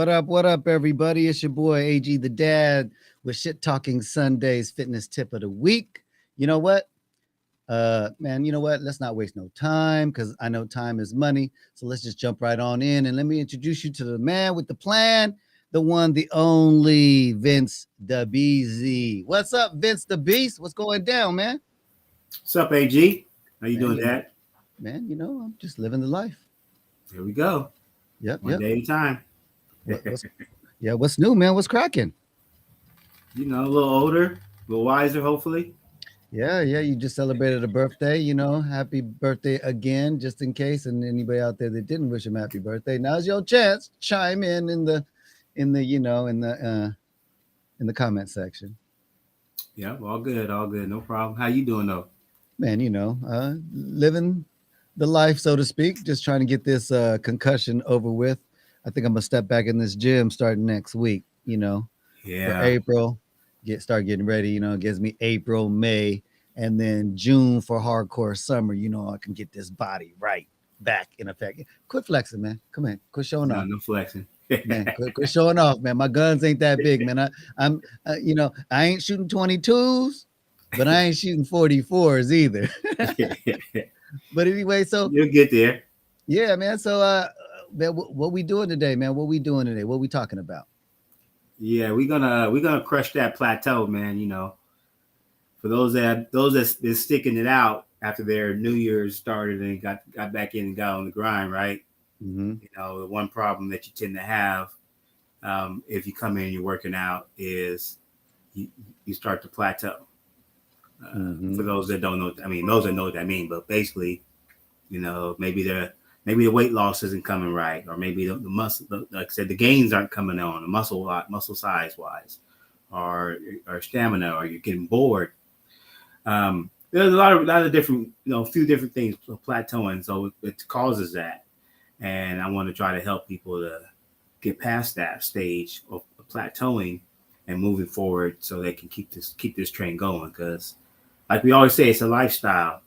What up, everybody? It's your boy AG the Dad with Shit Talking Sundays Fitness Tip of the Week. You know what? Man, you know what? Let's not waste no time because I know time is money. So let's just jump right on in and let me introduce you to the man with the plan, the one, the only Vince the Beezy. What's up, Vince the Beast? What's going down, man? What's up, AG? How you Man, doing, Dad? I'm just living the life. Here we go. Yep, One yep. day at a time. What's what's new, man? What's cracking? A little older, a little wiser, hopefully. Yeah, you just celebrated a birthday, happy birthday again, just in case. And anybody out there that didn't wish him happy birthday, now's your chance. Chime in the comment section. Yeah, all good, no problem. How you doing though? Man, living the life, so to speak, just trying to get this concussion over with. I think I'm gonna step back in this gym starting next week, for Yeah, April, start getting ready, it gives me April, May, and then June for hardcore summer, I can get this body right back in effect. Quit flexing, man. Come on, quit showing off. no flexing. Man, quit showing off, man. My guns ain't that big, man. I ain't shooting 22s, but I ain't shooting 44s either. But anyway, so You'll get there. yeah, man. So man, what we doing today, man? What we doing today? What we talking about? Yeah, we're gonna crush that plateau, man. For those that's been sticking it out after their New Year's started and got back in and got on the grind, right? Mm-hmm. The one problem that you tend to have if you come in and you're working out is you start to plateau. For those that don't know, those that know what that means, but basically, maybe the weight loss isn't coming right, or maybe the muscle, like I said, the gains aren't coming on, the muscle size wise, or stamina, or you're getting bored. There's a lot of different, few different things plateauing, so it causes that, and I want to try to help people to get past that stage of plateauing and moving forward, so they can keep this train going. Because, like we always say, it's a lifestyle.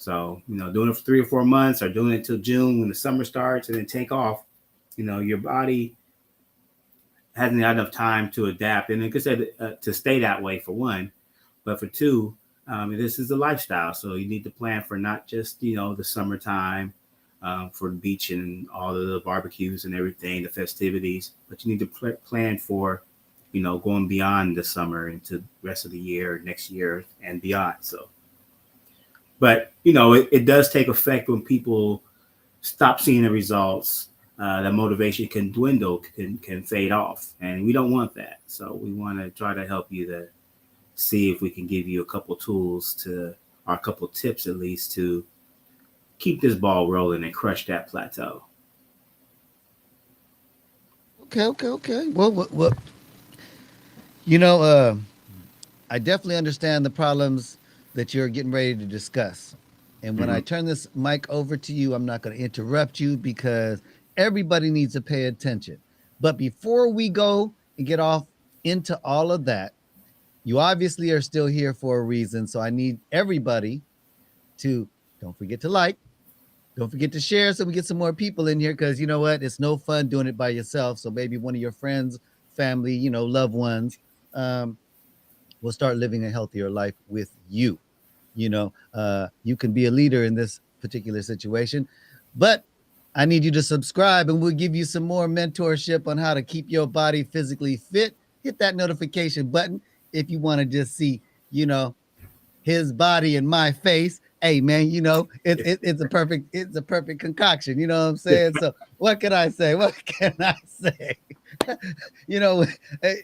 So, doing it for 3 or 4 months, or doing it till June when the summer starts, and then take off, your body hasn't had enough time to adapt. And like I said, to stay that way, for one, but for two, this is a lifestyle. So you need to plan for not just, the summertime, for the beach and all of the barbecues and everything, the festivities, but you need to plan for, going beyond the summer into the rest of the year, next year and beyond. So, but it does take effect when people stop seeing the results. That motivation can dwindle, can fade off, and we don't want that. So we want to try to help you to see if we can give you a couple tools or a couple tips at least, to keep this ball rolling and crush that plateau. Okay. Well, you know, uh, I definitely understand the problems that you're getting ready to discuss. And when I Mm-hmm. turn this mic over to you, I'm not going to interrupt you because everybody needs to pay attention. But before we go and get off into all of that, you obviously are still here for a reason. So I need everybody to don't forget to like, don't forget to share so we get some more people in here, because you know what? It's no fun doing it by yourself. So maybe one of your friends, family, loved ones, um, will start living a healthier life with you. You can be a leader in this particular situation, but I need you to subscribe and we'll give you some more mentorship on how to keep your body physically fit. Hit that notification button if you want to just see, you know, his body and my face. Hey man, it's a perfect concoction. You know what I'm saying? So what can I say? What can I say? you know, eh,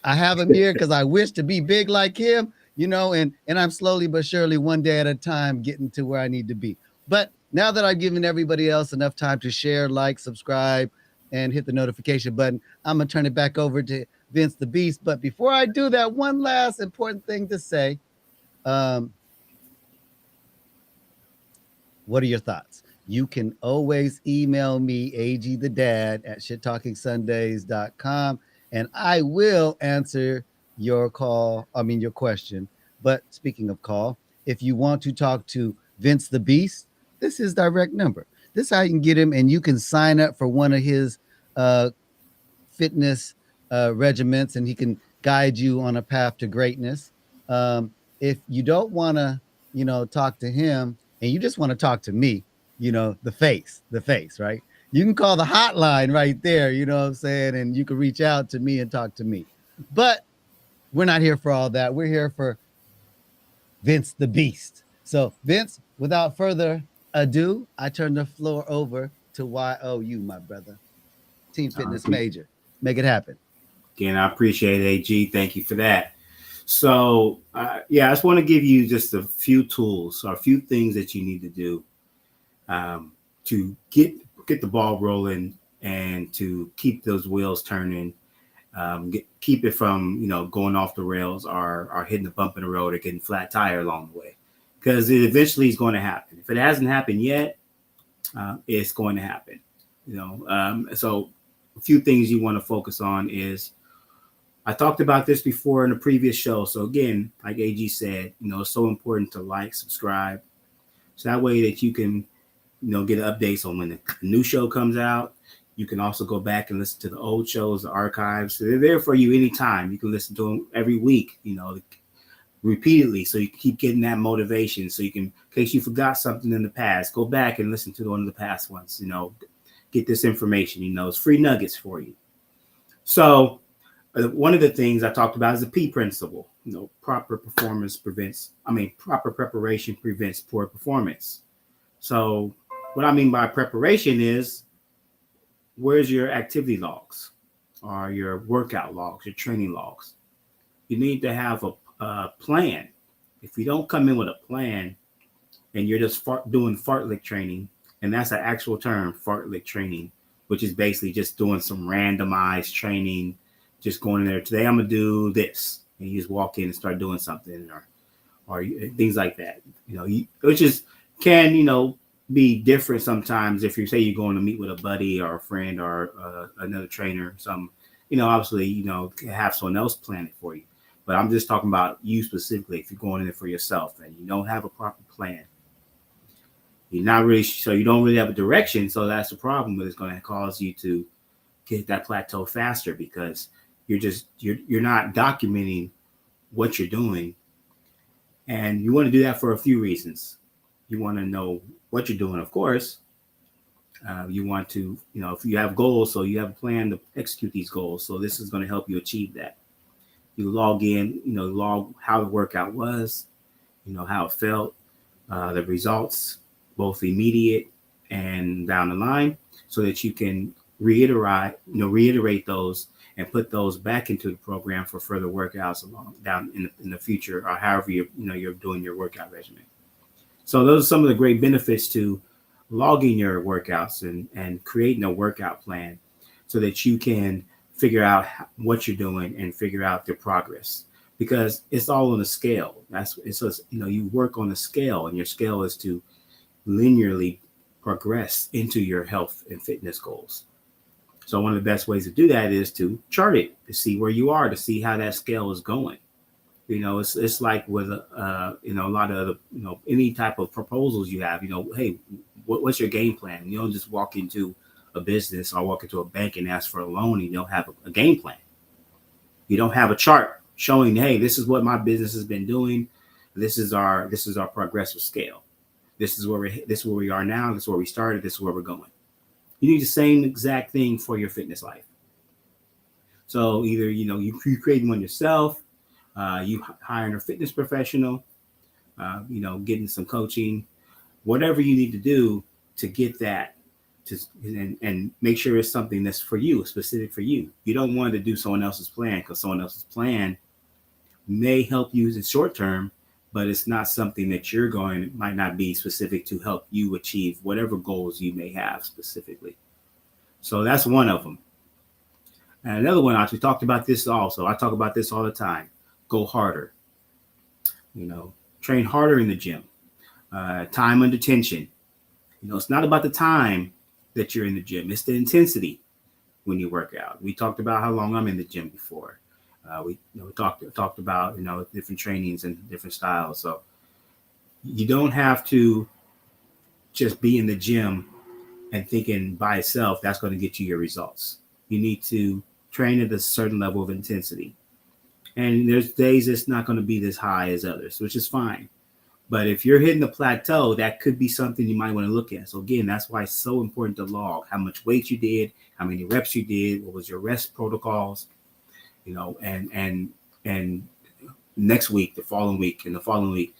I have him here because I wish to be big like him, and I'm slowly but surely, one day at a time, getting to where I need to be. But now that I've given everybody else enough time to share, like, subscribe, and hit the notification button, I'm gonna turn it back over to Vince the Beast. But before I do that, one last important thing to say. Um, what are your thoughts? You can always email me, agthedad at shittalkingsundays.com, and I will answer your question. But speaking of call, if you want to talk to Vince the Beast, this is his direct number. This is how you can get him, and you can sign up for one of his uh, fitness regiments, and he can guide you on a path to greatness. If you don't want to, talk to him and you just want to talk to me, the face, right? You can call the hotline right there, you know what I'm saying? And you can reach out to me and talk to me. But we're not here for all that. We're here for Vince the Beast. So, Vince, without further ado, I turn the floor over to YOU, my brother. Team Fitness Major. Make it happen. Again, I appreciate it, AG. Thank you for that. So, yeah, I just want to give you just a few tools or a few things that you need to do to get the ball rolling and to keep those wheels turning. Keep it from going off the rails or hitting a bump in the road or getting flat tire along the way, because it eventually is going to happen. If it hasn't happened yet, it's going to happen. So a few things you want to focus on is, I talked about this before in a previous show. So again, like AG said, it's so important to like, subscribe, so that way that you can get updates on when the new show comes out. You can also go back and listen to the old shows, the archives. So they're there for you anytime. You can listen to them every week, repeatedly. So you can keep getting that motivation. So you can, in case you forgot something in the past, go back and listen to one of the past ones, get this information, it's free nuggets for you. So one of the things I talked about is the P principle. Proper preparation prevents poor performance. So what I mean by preparation is, where's your activity logs or your workout logs, your training logs? You need to have a plan. If you don't come in with a plan and you're just doing fartlek training, and that's an actual term, fartlek training, which is basically just doing some randomized training, just going in there, today I'm going to do this. And you just walk in and start doing something or things like that, which is can, be different sometimes. If you say you're going to meet with a buddy or a friend or another trainer, obviously, have someone else plan it for you. But I'm just talking about you specifically. If you're going in there for yourself and you don't have a proper plan, you're not really, so you don't really have a direction. So that's the problem. It's going to cause you to get that plateau faster, because you're not documenting what you're doing. And you want to do that for a few reasons. You want to know what you're doing, of course. You want to, if you have goals, so you have a plan to execute these goals. So this is going to help you achieve that. You log in, log how the workout was, how it felt, the results, both immediate and down the line, so that you can reiterate those and put those back into the program for further workouts down in the future, or however you're doing your workout regimen. So those are some of the great benefits to logging your workouts and creating a workout plan, so that you can figure out what you're doing and figure out your progress, because it's all on a scale. You work on a scale, and your scale is to linearly progress into your health and fitness goals. So one of the best ways to do that is to chart it, to see where you are, to see how that scale is going. It's like with a lot of any type of proposals you have. Hey, what's your game plan? You don't just walk into a business or walk into a bank and ask for a loan and you don't have a game plan. You don't have a chart showing, hey, this is what my business has been doing. This is our progressive scale. This is where we are now. This is where we started. This is where we're going. You need the same exact thing for your fitness life. So either you create one yourself, you hiring a fitness professional, getting some coaching, whatever you need to do to get that, and make sure it's something that's for you, specific for you. You don't want to do someone else's plan, because someone else's plan may help you in the short term, but it's not something that might not be specific to help you achieve whatever goals you may have specifically. So that's one of them. And another one, we talked about this also. I talk about this all the time. Go harder. Train harder in the gym. Time under tension. It's not about the time that you're in the gym. It's the intensity when you work out. We talked about how long I'm in the gym before. We talked about different trainings and different styles. So you don't have to just be in the gym and thinking by itself that's going to get you your results. You need to train at a certain level of intensity. And there's days it's not going to be this high as others, which is fine. But if you're hitting the plateau, that could be something you might want to look at. So again, that's why it's so important to log how much weight you did, how many reps you did, what was your rest protocols, and next week, the following week, and the following week,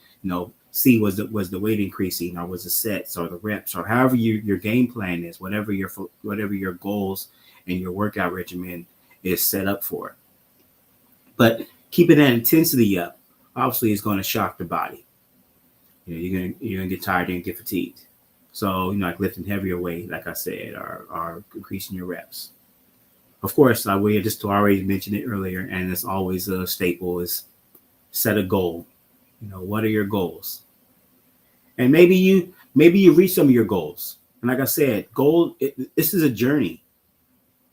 see was the weight increasing, or was the sets or the reps, or however your game plan is, whatever your goals and your workout regimen is set up for. But keeping that intensity up, obviously, is going to shock the body. You're gonna get tired and get fatigued. So like lifting heavier weight, like I said, or increasing your reps. Of course, we just already mentioned it earlier, and it's always a staple: is set a goal. What are your goals? And maybe you reach some of your goals. And like I said, this is a journey.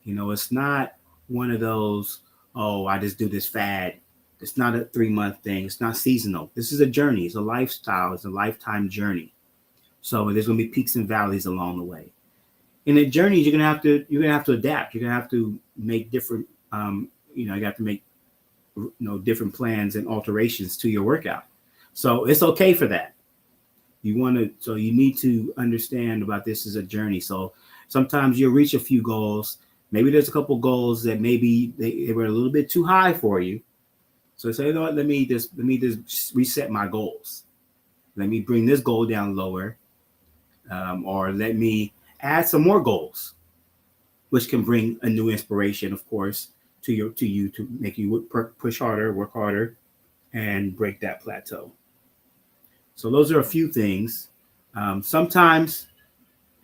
It's not one of those, oh, I just do this fad. It's not a 3-month thing. It's not seasonal. This is a journey. It's a lifestyle. It's a lifetime journey. So there's going to be peaks and valleys along the way. In the journey, you're going to have to adapt. You're going to have to make different, you have to make, different plans and alterations to your workout. So it's okay for that. So you need to understand about this as a journey. So sometimes you'll reach a few goals. Maybe there's a couple goals that maybe they were a little bit too high for you. So say, let me just reset my goals. Let me bring this goal down lower, or let me add some more goals, which can bring a new inspiration, of course, to you to make you push harder, work harder, and break that plateau. So those are a few things. Sometimes,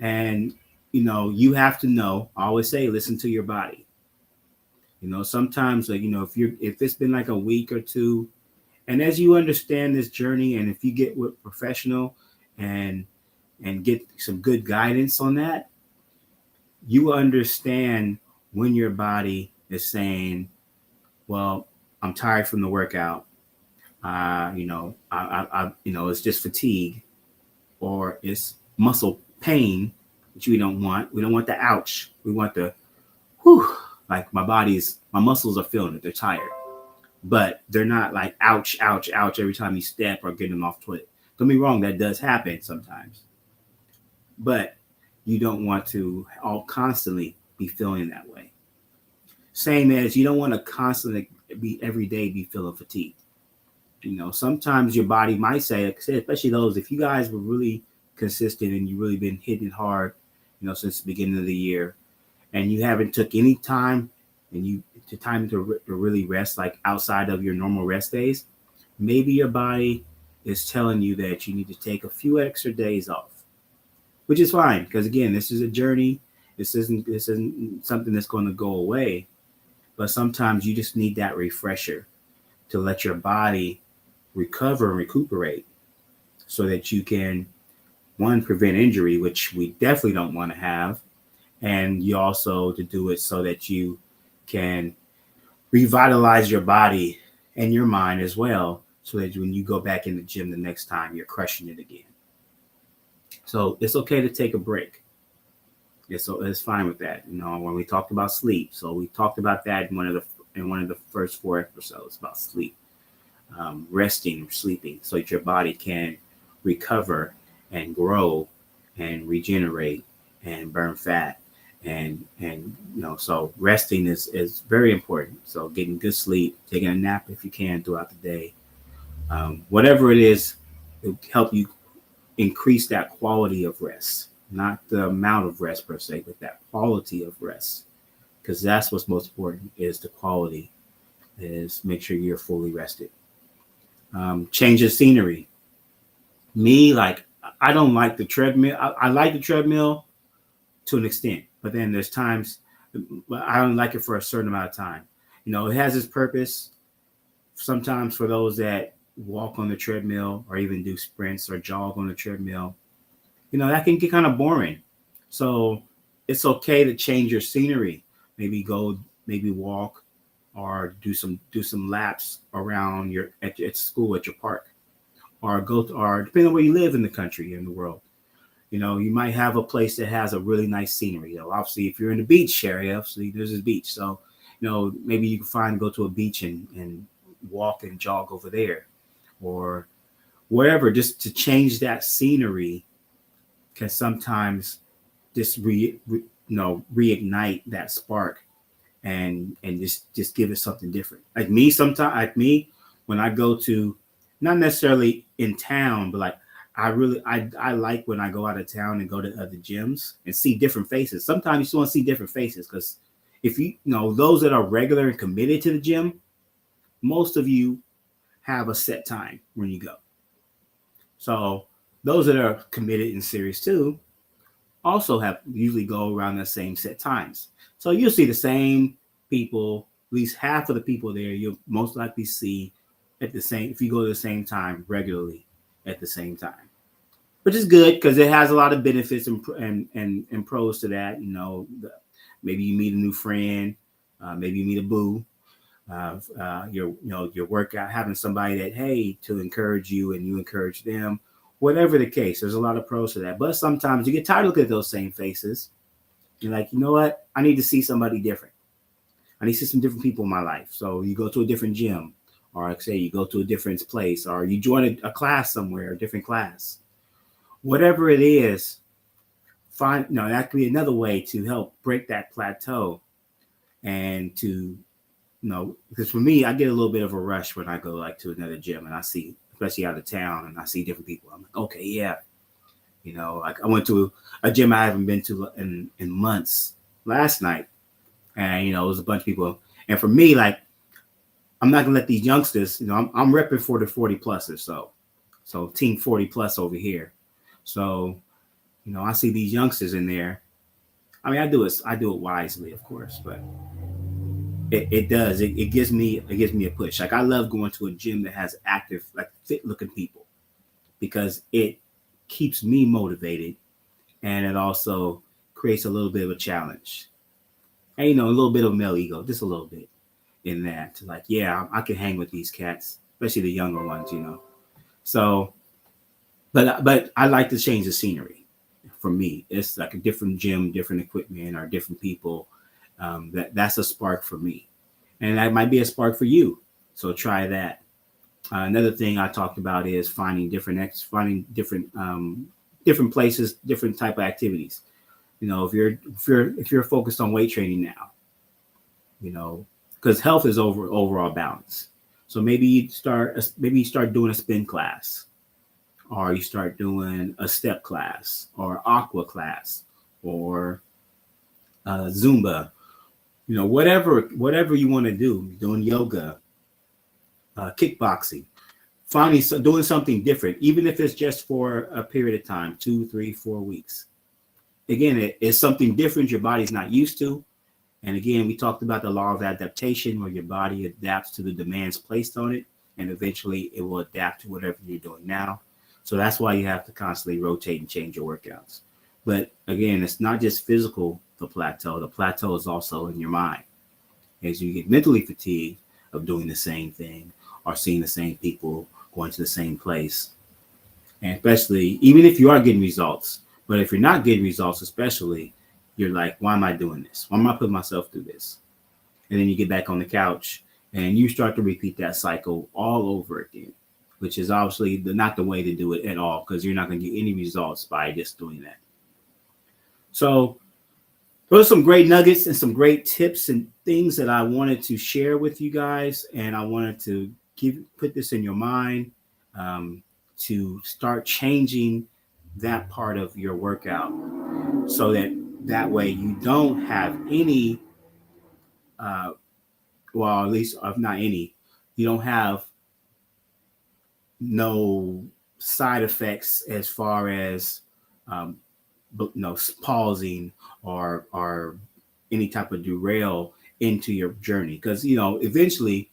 and you have to know. I always say, listen to your body. Sometimes, if it's been like a week or two, and as you understand this journey, and if you get with professional and get some good guidance on that, you understand when your body is saying, well, I'm tired from the workout. It's just fatigue, or it's muscle pain, which we don't want. We don't want the ouch. We want the whew. Like my muscles are feeling it. They're tired, but they're not like ouch, ouch, ouch every time you step or get them off foot. Don't be wrong. That does happen sometimes, but you don't want to constantly be feeling that way. Same as you don't want to constantly every day be feeling fatigued. Sometimes your body might say, especially those, if you guys were really consistent and you really been hitting it hard, since the beginning of the year, and you haven't took any time to really rest, like outside of your normal rest days, maybe your body is telling you that you need to take a few extra days off, which is fine. Because again, this is a journey. This isn't something that's going to go away, but sometimes you just need that refresher to let your body recover and recuperate so that you can, one, prevent injury, which we definitely don't want to have. And you also to do it so that you can revitalize your body and your mind as well, so that when you go back in the gym the next time, you're crushing it again. So it's okay to take a break. It's fine with that. When we talked about sleep, so we talked about that in one of the first 4 episodes about sleep, resting or sleeping, so that your body can recover and grow and regenerate and burn fat. And so resting is very important. So getting good sleep, taking a nap if you can throughout the day, whatever it is, it'll help you increase that quality of rest, not the amount of rest per se, but that quality of rest, because that's what's most important, is the quality, is make sure you're fully rested. Change the scenery. I don't like the treadmill. I like the treadmill to an extent, but then there's times I don't like it for a certain amount of time. It has its purpose. Sometimes for those that walk on the treadmill or even do sprints or jog on the treadmill, that can get kind of boring. So it's okay to change your scenery. Maybe walk or do some laps around at school, at your park, or depending on where you live in the country, in the world. You might have a place that has a really nice scenery. Obviously, if you're in the beach area, obviously there's a beach. So, maybe you can go to a beach and walk and jog over there, or wherever, just to change that scenery can sometimes just reignite that spark, and just give it something different. Like me, when I go to, not necessarily in town, but like I like when I go out of town and go to other gyms and see different faces. Sometimes you just want to see different faces, because if those that are regular and committed to the gym, most of you have a set time when you go. So those that are committed and serious too also have usually go around the same set times. So you'll see the same people, at least half of the people there you'll most likely see at the same, if you go to the same time regularly at the same time, which is good because it has a lot of benefits and pros to that. Maybe you meet a new friend, maybe you meet a boo, your workout, having somebody that, hey, to encourage you and you encourage them, whatever the case. There's a lot of pros to that, but sometimes you get tired of looking at those same faces. You're like, you know what, I need to see somebody different. I need to see some different people in my life. So you go to a different gym, or like say you go to a different place, or you join a class somewhere, a different class, whatever it is. That could be another way to help break that plateau, and to because for me, I get a little bit of a rush when I go like to another gym and I see, especially out of town, and I see different people. I'm like, okay, yeah. Like I went to a gym I haven't been to in months last night, and it was a bunch of people. And for me, like, I'm not gonna let these youngsters. I'm repping for the 40 pluses, so team 40 plus over here. So I see these youngsters in there. I mean, I do it wisely, of course, but it gives me a push. Like, I love going to a gym that has active, like, fit looking people, because it keeps me motivated, and it also creates a little bit of a challenge, and a little bit of male ego, just a little bit in that. Like, yeah, I can hang with these cats, especially the younger ones. So, but I like to change the scenery. For me, it's like a different gym, different equipment, or different people. That's a spark for me, and that might be a spark for you. So try that. Another thing I talked about is finding different different places, different type of activities. If you're focused on weight training now, because health is overall balance. So maybe you start doing a spin class, or you start doing a step class, or aqua class, or Zumba. Whatever you want to do, doing yoga, kickboxing, doing something different, even if it's just for a period of time, 2, 3, 4 weeks. Again, it's something different your body's not used to. And again, we talked about the law of adaptation, where your body adapts to the demands placed on it, and eventually it will adapt to whatever you're doing now. So that's why you have to constantly rotate and change your workouts. But again, it's not just physical, the plateau. The plateau is also in your mind. As you get mentally fatigued of doing the same thing, or seeing the same people, going to the same place. And especially, even if you are getting results, but if you're not getting results, especially, you're like, why am I doing this? Why am I putting myself through this? And then you get back on the couch and you start to repeat that cycle all over again, which is obviously not the way to do it at all, because you're not going to get any results by just doing that. So those are some great nuggets and some great tips and things that I wanted to share with you guys. And I wanted to put this in your mind, to start changing that part of your workout, so that way you don't have any, well, at least if not any, you don't have no side effects as far as, pausing or any type of derail into your journey. Because eventually,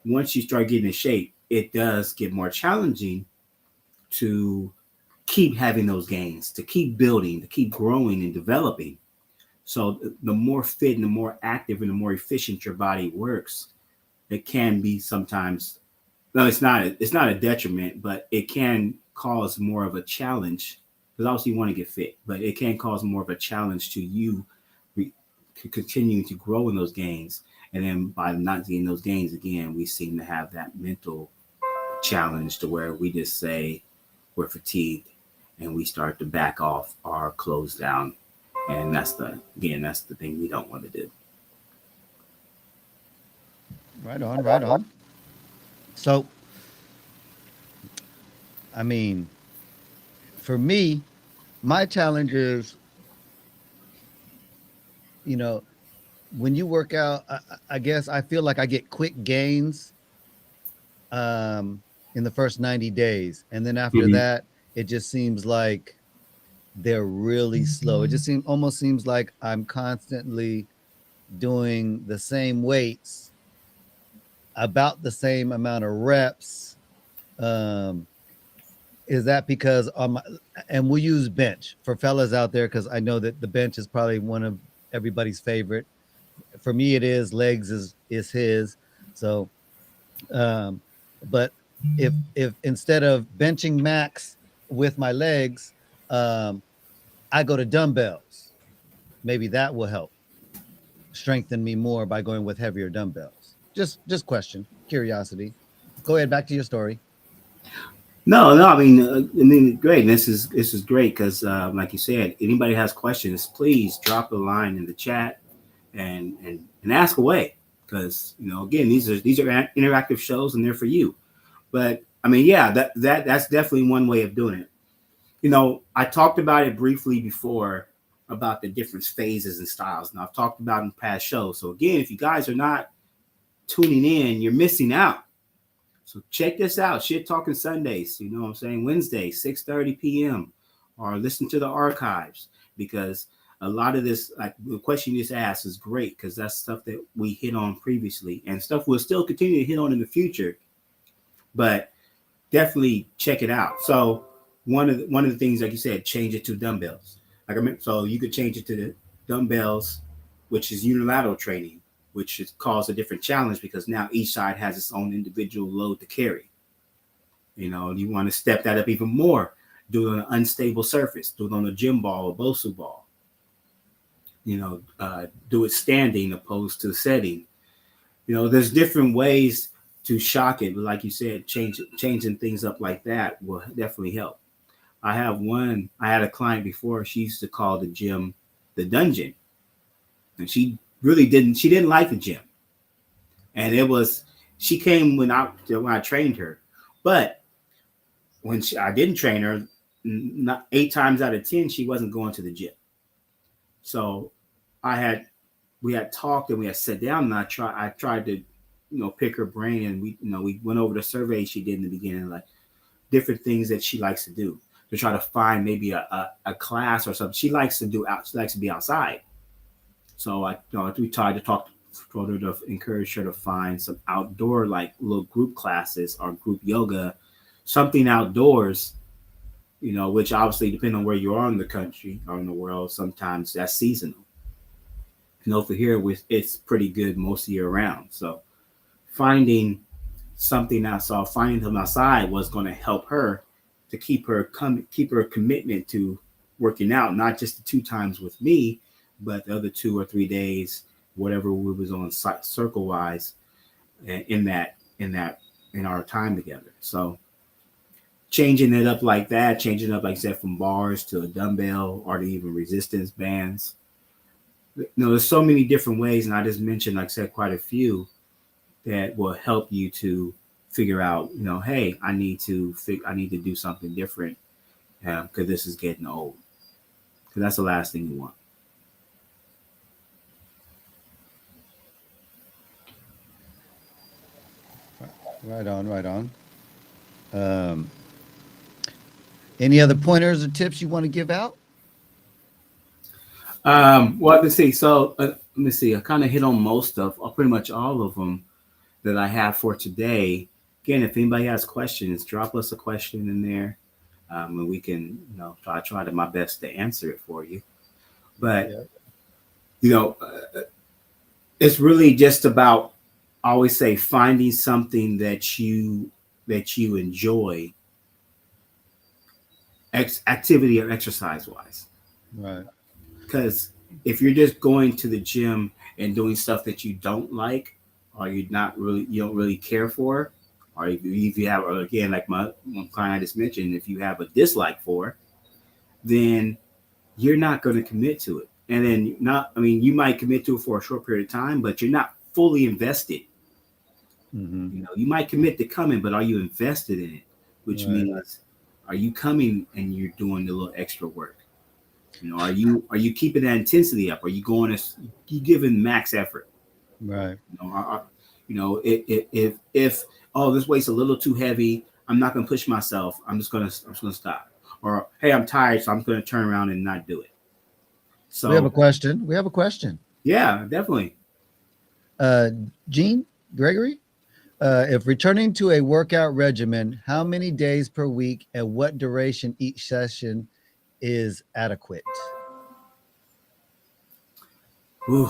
once you start getting in shape, it does get more challenging to keep having those gains, to keep building, to keep growing and developing. So the more fit and the more active and the more efficient your body works, it can be sometimes, no, it's not a detriment, but it can cause more of a challenge, because obviously you want to get fit, but it can cause more of a challenge to you continuing to grow in those gains And then by not getting those gains again, we seem to have that mental challenge to where we just say we're fatigued and we start to back off or close down. And that's the thing we don't want to do. Right on, right on. So, I mean, for me, my challenge is, you know, when you work out, I guess I feel like I get quick gains in the first 90 days. And then after Mm-hmm. that, it just seems like they're really slow. It just almost seems like I'm constantly doing the same weights, about the same amount of reps. Um, is that because and we use bench for fellas out there because I know that the bench is probably one of everybody's favorite. For me, it is. Legs is his. So, um, but if instead of benching max with my legs, um, I go to dumbbells, maybe that will help strengthen me more by going with heavier dumbbells. Just question, curiosity. Go ahead, back to your story. No, no. I mean, great. This is great because, like you said, anybody has questions, please drop a line in the chat and ask away. Because again, these are interactive shows and they're for you. But I mean, yeah, that's definitely one way of doing it. I talked about it briefly before about the different phases and styles, and I've talked about in past shows. So again, if you guys are not tuning in, you're missing out. So check this out. Shit Talking Sundays, you know what I'm saying? Wednesday, 6:30 p.m. Or listen to the archives because a lot of this, like the question you just asked, is great because that's stuff that we hit on previously and stuff we'll still continue to hit on in the future. But definitely check it out. So one of the things, like you said, change it to dumbbells. Like I meant, so you could change it to the dumbbells, which is unilateral training, which is cause a different challenge because now each side has its own individual load to carry. You want to step that up even more. Do it on an unstable surface. Do it on a gym ball or Bosu ball. Do it standing opposed to setting. There's different ways to shock it, but like you said, changing things up like that will definitely help. I had a client before. She used to call the gym the dungeon, and she didn't like the gym, and it was she came when I trained her, but I didn't train her, not 8 times out of 10 she wasn't going to the gym. So I had we had talked and we had sat down and I tried to pick her brain, and we went over the survey she did in the beginning, like different things that she likes to do to try to find maybe a class or something she likes to be outside. So we tried to talk told her to encourage her to find some outdoor like little group classes or group yoga, something outdoors, which obviously depending on where you are in the country or in the world, sometimes that's seasonal. For here it's pretty good most year round. So finding finding them outside was going to help her to keep her commitment to working out, not just the 2 times with me, but the other 2 or 3 days, whatever we was on circle wise, in our time together. So changing it up like that, changing it up like I said from bars to a dumbbell or to even resistance bands. There's so many different ways, and I just mentioned, like I said, quite a few that will help you to figure out, hey, I need to do something different because this is getting old. Because that's the last thing you want. Right on, right on. Um, any other pointers or tips you want to give out? Well, let's see. So let me see. I kind of hit on pretty much all of them that I have for today. Again, if anybody has questions, drop us a question in there, and we can, try to my best to answer it for you. But Yeah. you know, it's really just about, I always say, finding something that you enjoy, activity or exercise wise. Right. Because if you're just going to the gym and doing stuff that you don't like, or you don't really care for, or if you have, again, like my one client I just mentioned, if you have a dislike for, then you're not going to commit to it. And then you might commit to it for a short period of time, but you're not fully invested. Mm-hmm. You might commit to coming, but are you invested in it? Which Right. means, are you coming and you're doing the little extra work? Are you keeping that intensity up? Are you going as you giving max effort? Right. If oh, this weight's a little too heavy, I'm not gonna push myself. I'm just gonna stop. Or hey, I'm tired, so I'm gonna turn around and not do it. We have a So question. We have a question. yeah, definitely. Uh, Gene Gregory, if returning to a workout regimen, how many days per week and what duration each session is adequate? Ooh,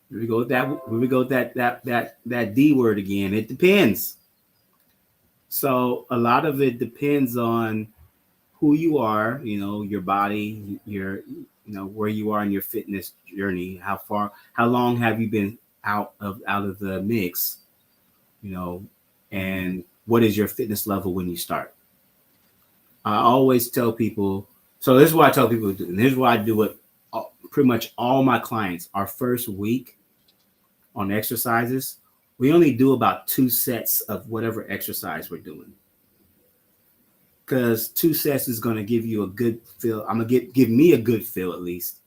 here we go with that. Here we go with that D word again. It depends. So a lot of it depends on who you are, your body, where you are in your fitness journey, how long have you been out of the mix, you know, and what is your fitness level when you start. I always tell people, so this is what I tell people to do, and here's what I do with pretty much all my clients. Our first week on exercises, we only do about 2 sets of whatever exercise we're doing, because 2 sets is going to give you a good feel. I'm gonna give me a good feel at least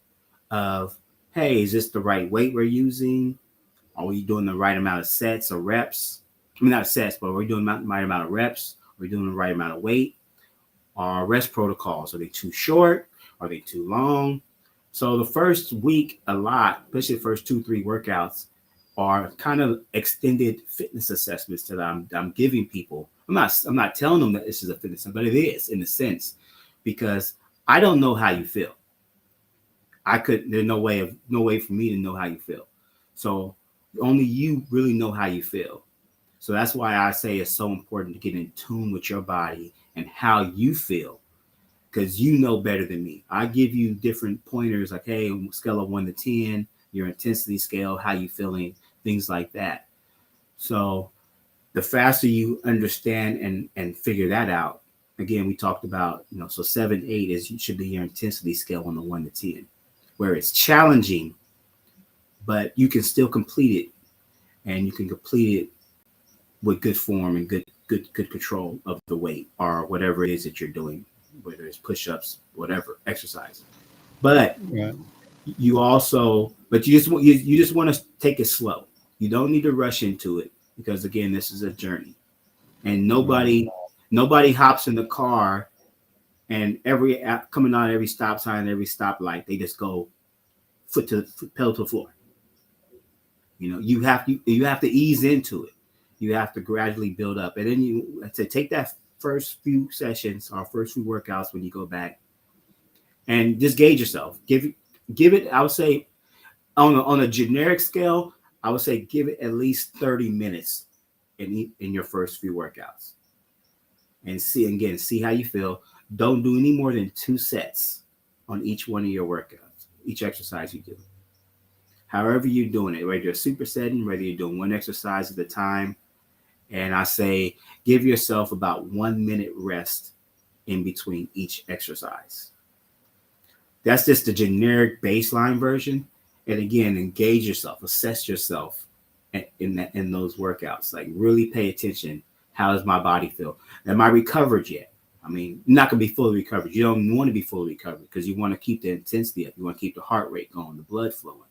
of, hey, is this the right weight we're using? Are we doing the right amount of sets or reps? I mean, not sets, but are we doing the right amount of reps? Are we doing the right amount of weight? Our rest protocols, are they too short? Are they too long? So the first week, a lot, especially the first 2-3 workouts, are kind of extended fitness assessments that I'm giving people. I'm not telling them that this is a fitness, but it is in a sense, because I don't know how you feel. There's no way for me to know how you feel. So only you really know how you feel. So that's why I say it's so important to get in tune with your body and how you feel, because you know better than me. I give you different pointers like, hey, scale of 1 to 10, your intensity scale, how you feeling, things like that. So the faster you understand and figure that out, again, we talked about, so 7, 8 should be your intensity scale on the 1 to 10, where it's challenging, but you can still complete it, and you can complete it with good form and good control of the weight or whatever it is that you're doing, whether it's push-ups, whatever exercise. But Right. you just want to take it slow. You don't need to rush into it, because again, this is a journey, and Right. nobody hops in the car and coming out every stop sign, every stoplight, they just go pedal to the floor. You have to ease into it. You have to gradually build up, and then to take that first few sessions or first few workouts when you go back, and just gauge yourself. Give it. I would say on a generic scale, I would say give it at least 30 minutes in your first few workouts, and see how you feel. Don't do any more than 2 sets on each one of your workouts, each exercise you do. However you're doing it, whether you're supersetting, whether you're doing one exercise at a time. And I say, give yourself about 1 minute rest in between each exercise. That's just the generic baseline version. And again, engage yourself, assess yourself in those workouts. Like, really pay attention. How does my body feel? Am I recovered yet? I mean, you're not going to be fully recovered. You don't want to be fully recovered, because you want to keep the intensity up. You want to keep the heart rate going, the blood flowing.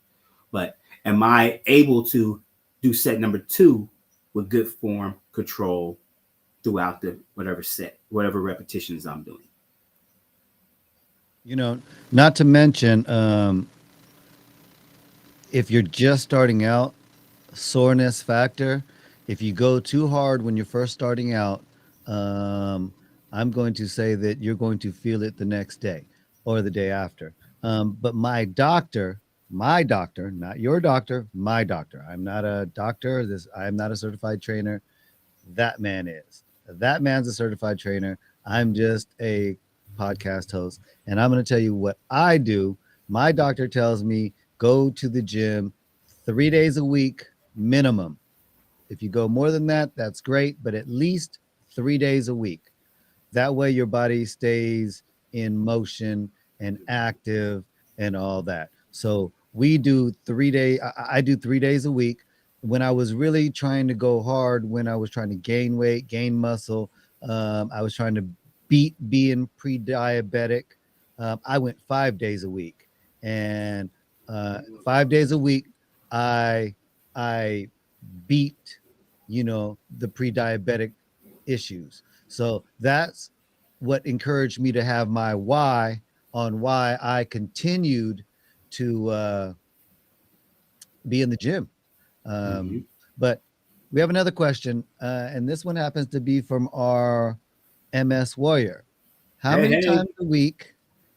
But am I able to do set number 2 with good form control throughout the whatever repetitions I'm doing? Not to mention, if you're just starting out, soreness factor. If you go too hard when you're first starting out, um, I'm going to say that you're going to feel it the next day or the day after. But my doctor, not your doctor, my doctor. I'm not a doctor. I'm not a certified trainer. That man is. That man's a certified trainer. I'm just a podcast host. And I'm going to tell you what I do. My doctor tells me go to the gym 3 days a week minimum. If you go more than that, that's great, but at least 3 days a week. That way your body stays in motion and active and all that. So we do 3 day. I do 3 days a week. When I was really trying to go hard, when I was trying to gain weight, gain muscle, I was trying to beat being pre-diabetic. I went 5 days a week, and 5 days a week, I beat, the pre-diabetic issues. So that's what encouraged me to have my why on why I continued to be in the gym. But we have another question, and this one happens to be from our MS Warrior. How many times a week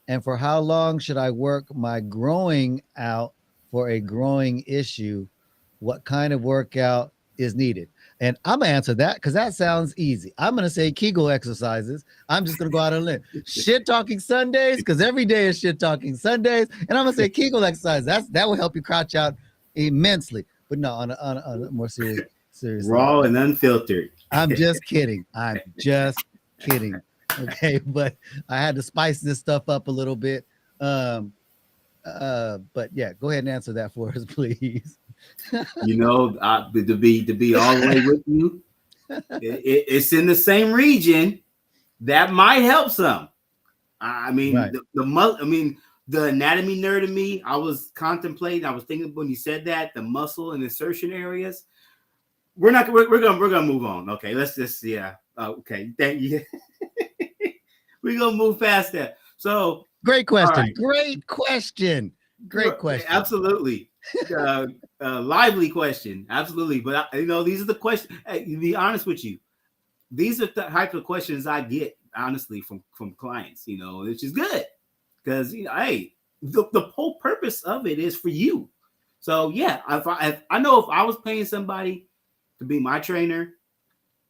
and for how long should I work my growing out for a growing issue? What kind of workout is needed? And I'm gonna answer that because that sounds easy. I'm gonna say Kegel exercises. I'm just gonna go out on a limb. Shit talking Sundays, because every day is shit talking Sundays. And I'm gonna say Kegel exercise. That will help you crouch out immensely. But no, on a more serious raw and unfiltered. I'm just kidding. I'm just kidding. Okay, but I had to spice this stuff up a little bit. But yeah, go ahead and answer that for us, please. To be all the way with you, it's in the same region. That might help some. I mean, right. The anatomy nerd in me, I was thinking when you said that, the muscle and insertion areas. We're gonna move on. Okay, let's just okay, thank you. We're gonna move past that. So great question. Right. Great question. Absolutely. Lively question. Absolutely. But these are the questions. Hey, to be honest with you, these are the type of questions I get honestly from clients, which is good. Because hey, the whole purpose of it is for you. So yeah, if I know if I was paying somebody to be my trainer,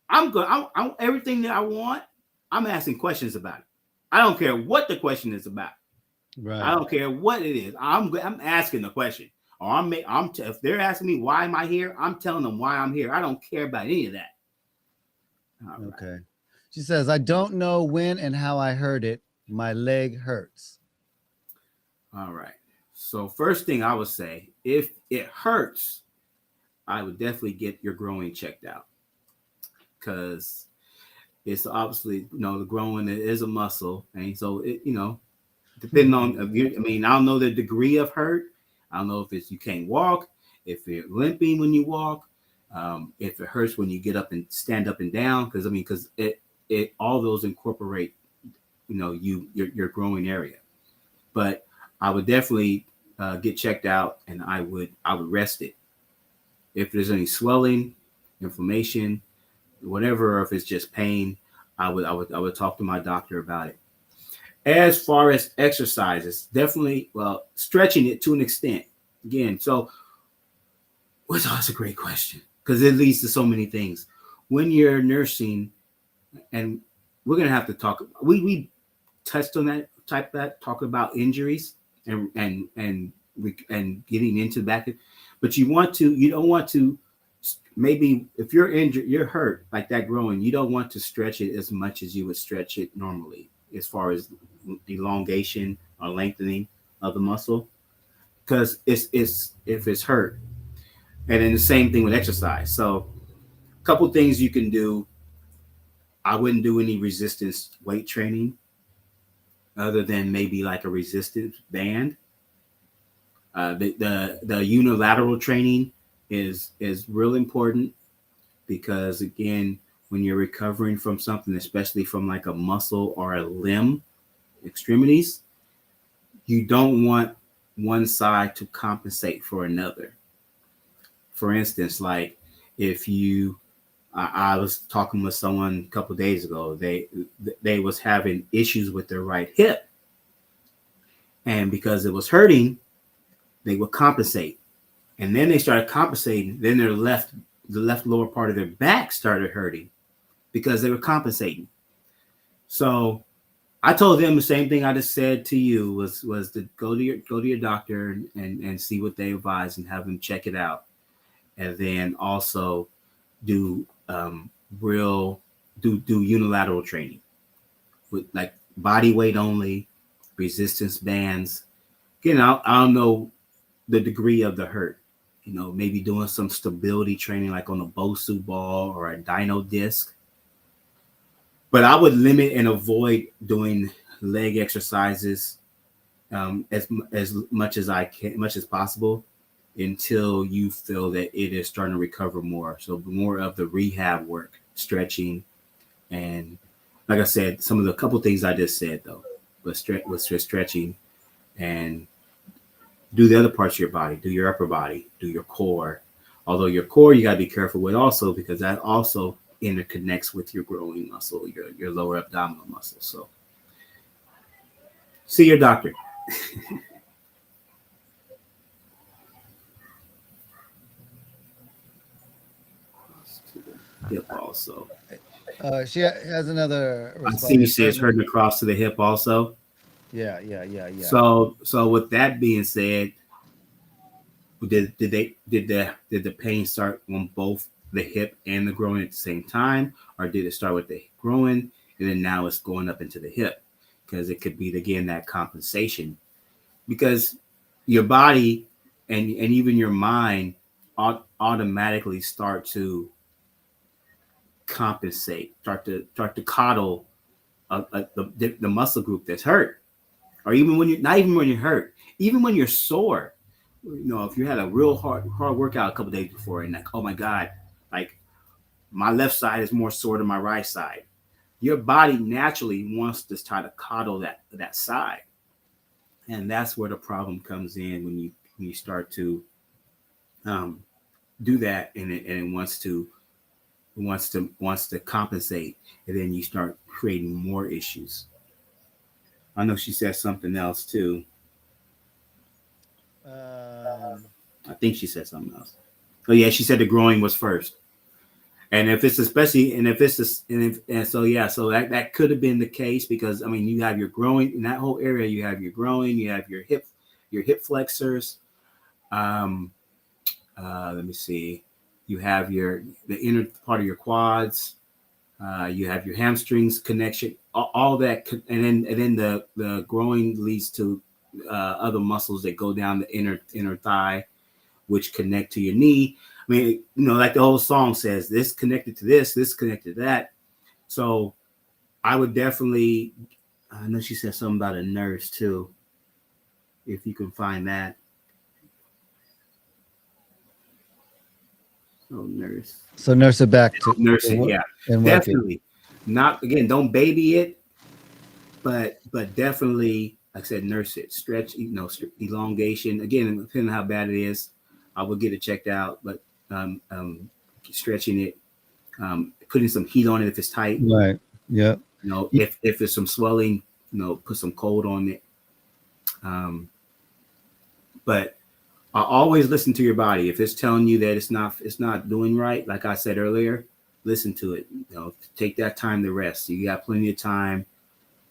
I'm good. I'm everything that I want. I'm asking questions about it. I don't care what the question is about. Right. I don't care what it is. I'm asking the question, or if they're asking me why am I here, I'm telling them why I'm here. I don't care about any of that. All okay. Right. She says, I don't know when and how I heard it. My leg hurts. All right. So first thing I would say, if it hurts, I would definitely get your groin checked out, because it's obviously, the groin is a muscle. And so it, depending on, I don't know the degree of hurt. I don't know if it's, you can't walk, if you're limping when you walk, if it hurts when you get up and stand up and down. Because it all those incorporate, your growing area. But I would definitely get checked out, and I would rest it. If there's any swelling, inflammation, whatever, or if it's just pain, I would talk to my doctor about it. As far as exercises, definitely, stretching it to an extent. Again, that's a great question, because it leads to so many things. When you're nursing, and we're gonna have to talk. We touched on that talking about injuries and getting into back. But you don't want to. Maybe if you're injured, you're hurt like that growing, you don't want to stretch it as much as you would stretch it normally, as far as elongation or lengthening of the muscle, because if it's hurt. And then the same thing with exercise. So a couple things you can do. I wouldn't do any resistance weight training other than maybe like a resistance band. The unilateral training is real important, because again, when you're recovering from something, especially from like a muscle or a limb extremities, you don't want one side to compensate for another. For instance, like if I was talking with someone a couple of days ago, they was having issues with their right hip, and because it was hurting, they would compensate. And then they started compensating. Then the left lower part of their back started hurting because they were compensating. So I told them the same thing I just said to you was to go to your doctor and see what they advise and have them check it out, and then also do real do unilateral training with like body weight only, resistance bands. Again, I don't know the degree of the hurt. You know, maybe doing some stability training like on a Bosu ball or a dyno disc. But I would limit and avoid doing leg exercises as much as I can, much as possible, until you feel that it is starting to recover more. So more of the rehab work, stretching, and like I said, some of the couple things I just said though, was just stretching and do the other parts of your body, do your upper body, do your core. Although your core, you got to be careful with also because that also interconnects with your growing muscle, your lower abdominal muscle. So see your doctor. Hip also. She has another I response. see you say it's hurting across to the hip also. Yeah. So with that being said, did the pain start on both the hip and the groin at the same time, or did it start with the groin and then now it's going up into the hip? Because it could be again that compensation, because your body and even your mind automatically start to compensate, start to coddle the muscle group that's hurt, or even when you're not even when you're hurt, even when you're sore. You know, if you had a real hard workout a couple days before, and like, oh my god, like my left side is more sore than my right side. Your body naturally wants to try to coddle that side, and that's where the problem comes in when you start to um, do that, and it wants to compensate, and then you start creating more issues. I know she said something else too. Um, I think she said something else. Oh yeah, she said the growing was first. And if it's especially, and if it's, and so yeah, so that could have been the case because I mean, you have your growing in that whole area. You have your growing, you have your hip flexors. Um, let me see, you have the inner part of your quads. You have your hamstrings connection, all that, and then the growing leads to other muscles that go down the inner thigh, which connect to your knee. I mean, you know, like the whole song says, this connected to this connected to that. So I would definitely, I know she said something about a nurse too, if you can find that. Oh, nurse. so nurse it back to Nursing, yeah. and work it. Definitely. Not, again, don't baby it, but definitely, like I said, nurse it. Stretch, you know, elongation. Again, depending on how bad it is, I will get it checked out, but stretching it, putting some heat on it if it's tight. Right. Yep. You know, if there's some swelling, you know, put some cold on it. But I always listen to your body. If it's telling you that it's not doing right, like I said earlier, listen to it. You know, take that time to rest. You got plenty of time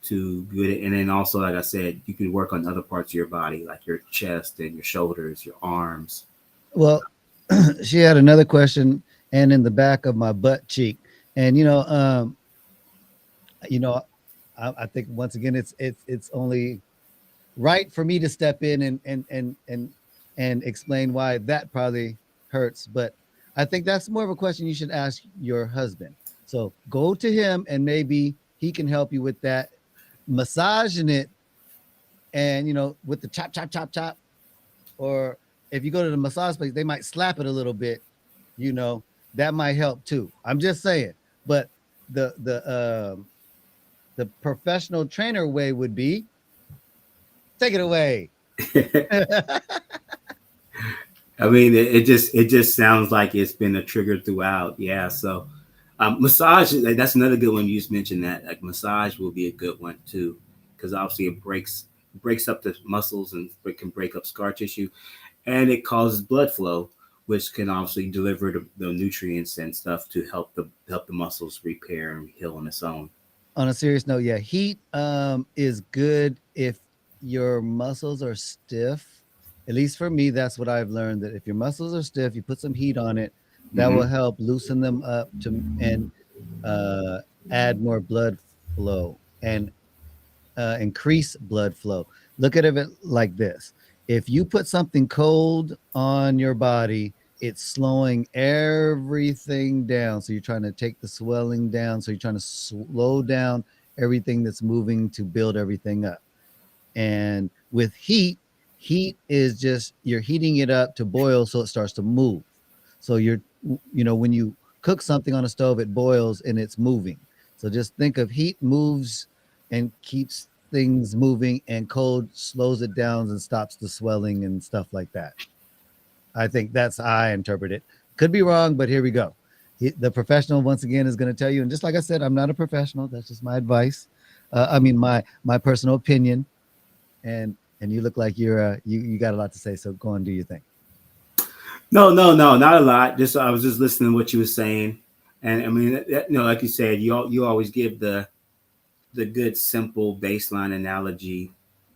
to get it. And then also, like I said, you can work on other parts of your body, like your chest and your shoulders, your arms. Well, she had another question, and in the back of my butt cheek, and you know, I think once again, it's only right for me to step in and explain why that probably hurts. But I think that's more of a question you should ask your husband. So go to him, and maybe he can help you with that, massaging it, and with the chop chop chop chop, or if you go to the massage place, they might slap it a little bit. You know that might help too. I'm just saying, but the professional trainer way would be take it away. I mean, it just sounds like it's been a trigger throughout. Yeah. So, massage, that's another good one. You just mentioned that, like, massage will be a good one too, because obviously it breaks up the muscles and it can break up scar tissue, and it causes blood flow, which can obviously deliver the nutrients and stuff to help the muscles repair and heal on its own. On a serious note, yeah, heat is good if your muscles are stiff. At least for me, that's what I've learned. That if your muscles are stiff, you put some heat on it, that will Mm-hmm. help loosen them up to and uh, add more blood flow and increase blood flow. Look at it like this: if you put something cold on your body, it's slowing everything down. So you're trying to take the swelling down. So you're trying to slow down everything that's moving to build everything up. And with heat, heat is just you're heating it up to boil so it starts to move. So when you cook something on a stove, it boils and it's moving. So just think of heat moves and keeps things moving, and cold slows it down and stops the swelling and stuff like that. I think that's how I interpret it. Could be wrong, but here we go. The professional once again is going to tell you, and just like I said, I'm not a professional. That's just my advice. I mean, my personal opinion. And you look like you got a lot to say. So go and do your thing. No, not a lot. Just I was just listening to what you were saying, and I mean, like you said, you always give the good simple baseline analogy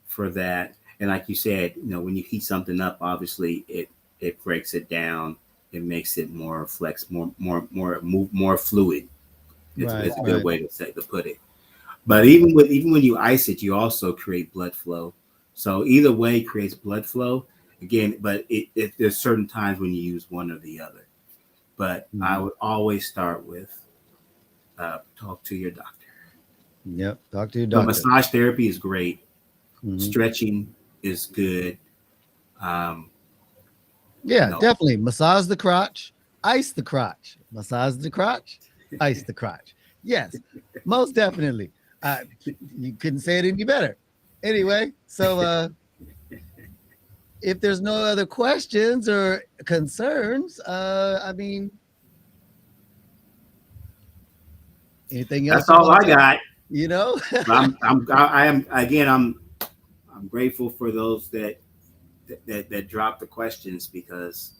for that. And like you said, when you heat something up, obviously it breaks it down. It makes it more flex, more fluid. Right, It's a good right. way to put it. But even when you ice it, you also create blood flow. So either way creates blood flow. Again, but there's certain times when you use one or the other. But I Mhm. would always start with talk to your doctor. Yep. Talk to your But doctor. massage therapy is great. Hmm. Stretching is good. Um, Yeah, no, definitely. Massage the crotch, ice the crotch. Massage the crotch, ice the crotch. Yes, most definitely. You couldn't say it any better. Anyway, so if there's no other questions or concerns, I mean, anything else that's you all want I to tell? got. You know? I am again. I'm grateful for those that drop the questions because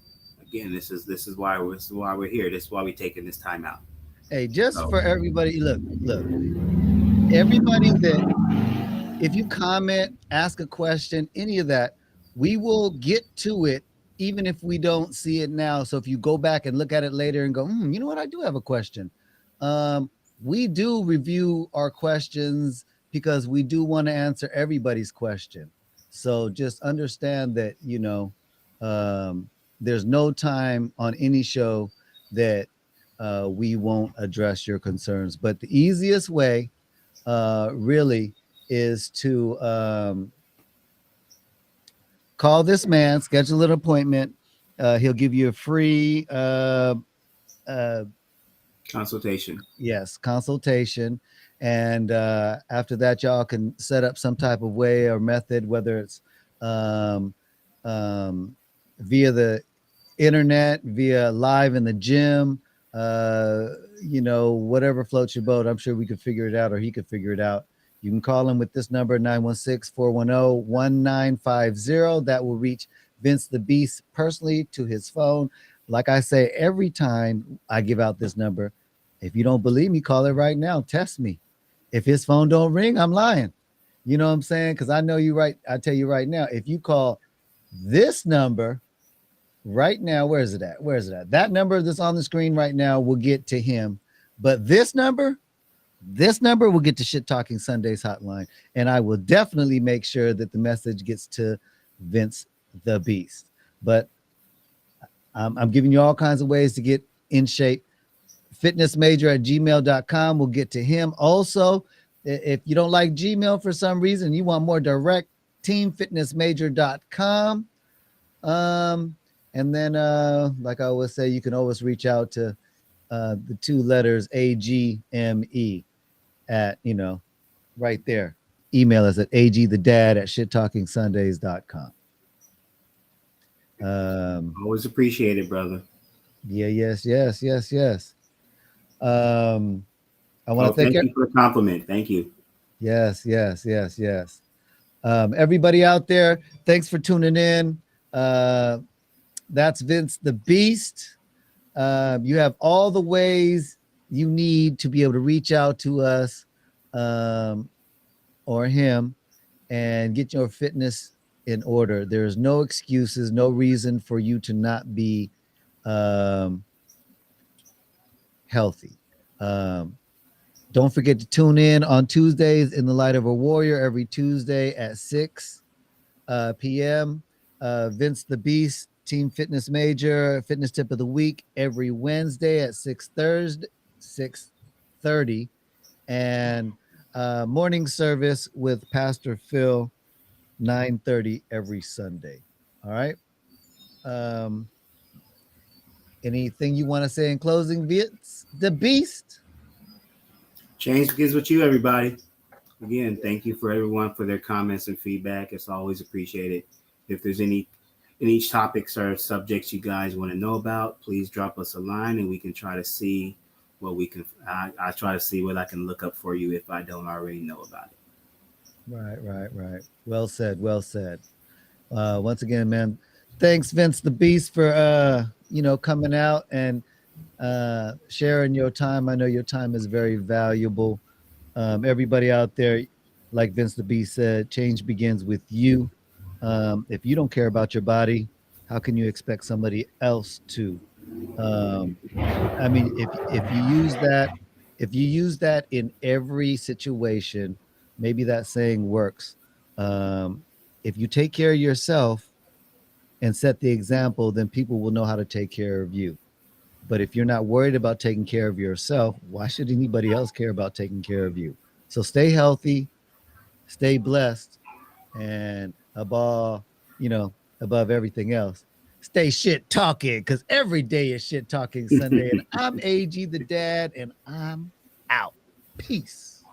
again, this is why we're here. This is why we're taking this time out. Hey, just So for everybody, look, everybody that if you comment, ask a question, any of that, we will get to it even if we don't see it now. So if you go back and look at it later and go, you know what, I do have a question. Um, we do review our questions because we do want to answer everybody's question. So just understand that, there's no time on any show that we won't address your concerns. But the easiest way really is to call this man, schedule an appointment. He'll give you a free, uh, consultation. yes, consultation. And after that, y'all can set up some type of way or method, whether it's um, um, via the internet, via live in the gym, uh, whatever floats your boat. I'm sure we could figure it out or he could figure it out. You can call him with this number, 916-410-1950. That will reach Vince the Beast personally to his phone. Like I say, every time I give out this number, if you don't believe me, call it right now. Test me. If his phone don't ring, I'm lying. You know what I'm saying? Because I know you right. I tell you right now, if you call this number, right now, where is it at? Where is it at? That number that's on the screen right now will get to him. But this number will get to Shit Talking Sundays hotline. And I will definitely make sure that the message gets to Vince the Beast. But I'm giving you all kinds of ways to get in shape. Fitnessmajor@gmail.com will get to him. Also, if you don't like Gmail for some reason, you want more direct, teamfitnessmajor.com. And then, like I always say, you can always reach out to the two letters AGME at, right there. Email us at agthedad@shittalkingsundays.com. Always appreciate it, brother. Yeah, yes. Um, I want Oh, to thank thank you. you for the compliment. Thank you. Yes. Everybody out there, thanks for tuning in. That's Vince the Beast. You have all the ways you need to be able to reach out to us. um, or him and get your fitness in order. There's no excuses, no reason for you to not be um, healthy. Um, don't forget to tune in on Tuesdays in the Light of a Warrior every Tuesday at 6 p.m. Vince the Beast, Team Fitness Major, Fitness Tip of the Week every Wednesday at 6:30, and morning service with Pastor Phil 9:30 every Sunday. All right. Um, anything you want to say in closing, Vince the Beast? Change begins with you, everybody. Again, thank you for everyone for their comments and feedback. It's always appreciated. If there's any topics or subjects you guys want to know about, please drop us a line and we can try to see what we can. I try to see what I can look up for you if I don't already know about it. Right. Well said. Well said. Once again, man, thanks, Vince the Beast, for coming out and sharing your time. I know your time is very valuable. Everybody out there, like Vince the Beast said, change begins with you. If you don't care about your body, how can you expect somebody else to? Um, I mean, if you use that in every situation, maybe that saying works. Um, if you take care of yourself and set the example, then people will know how to take care of you. But if you're not worried about taking care of yourself, why should anybody else care about taking care of you? So stay healthy, stay blessed, and above everything else, stay shit talking, because every day is shit talking Sunday. And I'm AG the Dad, and I'm out. Peace.